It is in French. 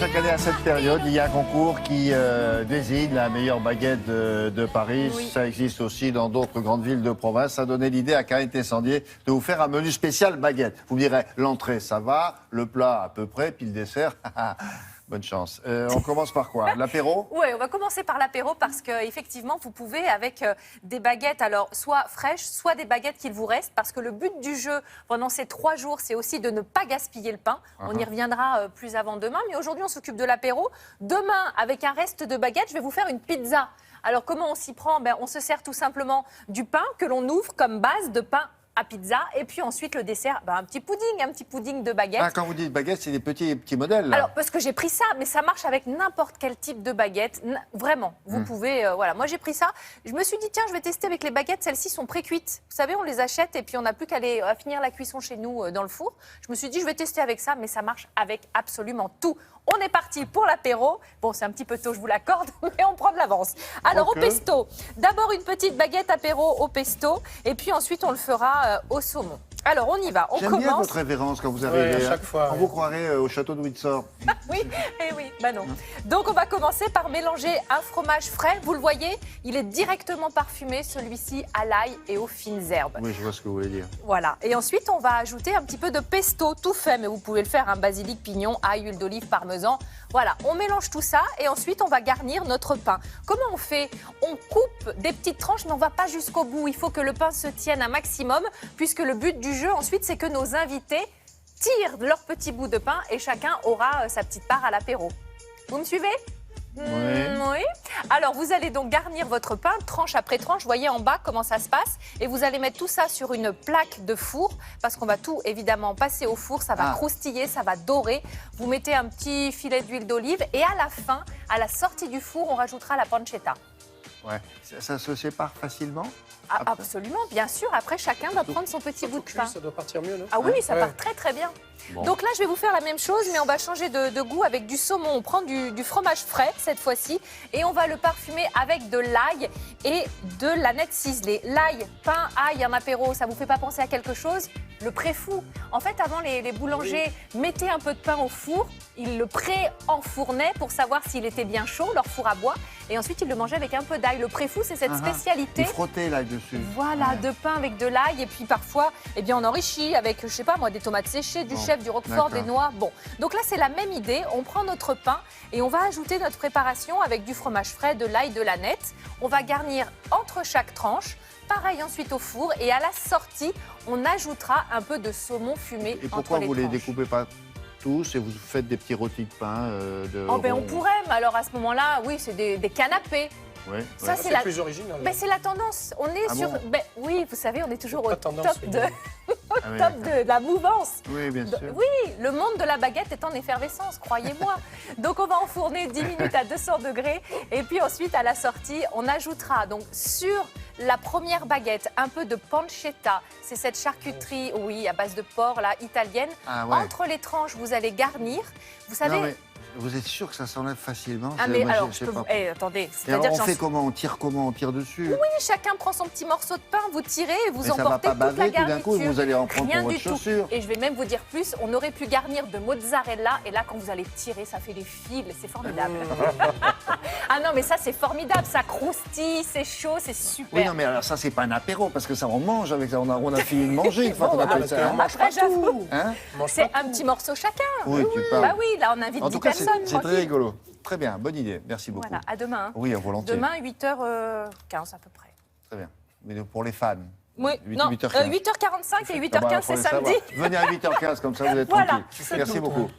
chaque année à cette période, il y a un concours qui désigne la meilleure baguette de Paris. Oui. Ça existe aussi dans d'autres grandes villes de province. Ça a donné l'idée à Karine Tessandier de vous faire un menu spécial baguette. Vous me direz, l'entrée, ça va, le plat à peu près, puis le dessert, bonne chance. On commence par quoi? L'apéro? Oui, on va commencer par l'apéro parce qu'effectivement, vous pouvez avec des baguettes, alors soit fraîches, soit des baguettes qu'il vous reste, parce que le but du jeu pendant ces 3 jours, c'est aussi de ne pas gaspiller le pain. On y reviendra plus avant demain, mais aujourd'hui, on s'occupe de l'apéro. Demain, avec un reste de baguettes, je vais vous faire une pizza. Alors, comment on s'y prend? On se sert tout simplement du pain que l'on ouvre comme base de pain à pizza, et puis ensuite le dessert, un petit pudding de baguette. Ah, quand vous dites baguette, c'est des petits modèles, là. Alors, parce que j'ai pris ça, mais ça marche avec n'importe quel type de baguette. Vraiment, vous pouvez... voilà, moi j'ai pris ça. Je me suis dit, tiens, je vais tester avec les baguettes. Celles-ci sont pré-cuites. Vous savez, on les achète et puis on n'a plus qu'à à finir la cuisson chez nous dans le four. Je me suis dit, je vais tester avec ça, mais ça marche avec absolument tout. On est parti pour l'apéro. Bon, c'est un petit peu tôt, je vous l'accorde, mais on prend de l'avance. Alors, au pesto, d'abord une petite baguette apéro au pesto, et puis ensuite on le fera au saumon. Alors, on y va, on J'aime commence. bien votre révérence quand vous arrivez. Ouais, à chaque fois. On vous croirait au château de Windsor. Oui, et oui, non. Donc on va commencer par mélanger un fromage frais. Vous le voyez, il est directement parfumé, celui-ci à l'ail et aux fines herbes. Oui, je vois ce que vous voulez dire. Voilà. Et ensuite, on va ajouter un petit peu de pesto tout fait, mais vous pouvez le faire, basilic, pignon, ail, huile d'olive, parmesan. Voilà, on mélange tout ça et ensuite on va garnir notre pain. Comment on fait? On coupe des petites tranches, mais on ne va pas jusqu'au bout. Il faut que le pain se tienne un maximum, puisque le but du jeu ensuite, c'est que nos invités tirent leur petit bout de pain et chacun aura sa petite part à l'apéro. Vous me suivez? Oui. Alors, vous allez donc garnir votre pain, tranche après tranche. Voyez en bas comment ça se passe. Et vous allez mettre tout ça sur une plaque de four, parce qu'on va tout, évidemment, passer au four. Ça va croustiller, ça va dorer. Vous mettez un petit filet d'huile d'olive. Et à la fin, à la sortie du four, on rajoutera la pancetta. Ouais. Ça se sépare facilement? Absolument, bien sûr. Après, chacun va prendre son petit bout de pain. Ça doit partir mieux, non? Ah oui, ça part très très bien. Bon. Donc là, je vais vous faire la même chose, mais on va changer de goût avec du saumon. On prend du fromage frais cette fois-ci et on va le parfumer avec de l'ail et de l'aneth ciselée. L'ail, pain, ail, en apéro, ça vous fait pas penser à quelque chose? Le pré-fou. En fait, avant, les boulangers mettaient un peu de pain au four, ils le pré-enfournaient pour savoir s'il était bien chaud, leur four à bois, et ensuite ils le mangeaient avec un peu d'ail. Le pré-fou, c'est cette spécialité. Vous frottez l'ail dessus. Voilà, de pain avec de l'ail, et puis parfois, on enrichit avec, je sais pas moi, des tomates séchées, du chèvre, du roquefort, des noix. Bon, donc là, c'est la même idée. On prend notre pain et on va ajouter notre préparation avec du fromage frais, de l'ail, de l'aneth. On va garnir entre chaque tranche. Pareil ensuite au four, et à la sortie, on ajoutera un peu de saumon fumé Et entre pourquoi les vous les tranches. découpez pas tous et vous faites des petits rôtis de pain On rond? pourrait, mais alors à ce moment-là, oui, c'est des canapés. Ouais, Ça, ouais. c'est plus original. c'est la tendance. On est sur... bon oui, vous savez, on est toujours au Pas top, tendance, oui. de... Ah oui, top d'accord. de la mouvance. Oui, bien sûr. Oui, le monde de la baguette est en effervescence, croyez-moi. Donc on va enfourner 10 minutes à 200 degrés. Et puis ensuite, à la sortie, on ajoutera donc sur la première baguette un peu de pancetta. C'est cette charcuterie, oui, à base de porc, là, italienne. Ah ouais. Entre les tranches, vous allez garnir. Vous savez... Non, mais vous êtes sûr que ça s'enlève facilement? mais Moi, alors, je je sais peux pas. vous... attendez, Et alors, c'est-à-dire que on j'en fait suis... comment? On tire dessus? Oui, chacun prend son petit morceau de pain, vous tirez et vous Mais ça va emportez pas toute la baver tout d'un garniture. coup, vous allez en prendre Rien pour du votre tout. chaussure. Et je vais même vous dire plus, on aurait pu garnir de mozzarella et là, quand vous allez tirer, ça fait des fils, c'est formidable. Ah non, mais ça, c'est formidable, ça croustille, c'est chaud, c'est super. Oui, non, mais alors ça, c'est pas un apéro, parce que ça, on mange avec ça. On a fini de manger une fois qu'on appelle ça. on mange Après, j'avoue, Hein? c'est un petit morceau chacun. Oui, tu parles. Bah oui, là, on invite En 10 tout cas, c'est personnes. très tranquille. rigolo. Très bien, bonne idée. Merci beaucoup. Voilà, à demain. hein. Oui, volontiers. Demain, 8h15 à peu près. Très bien. Mais pour les fans. Oui, 8, non, 8h15. 8h45 et Ah bah, 8h15, c'est faut le savoir. samedi. Venez à 8h15, comme ça vous êtes Voilà. tranquille. Merci beaucoup.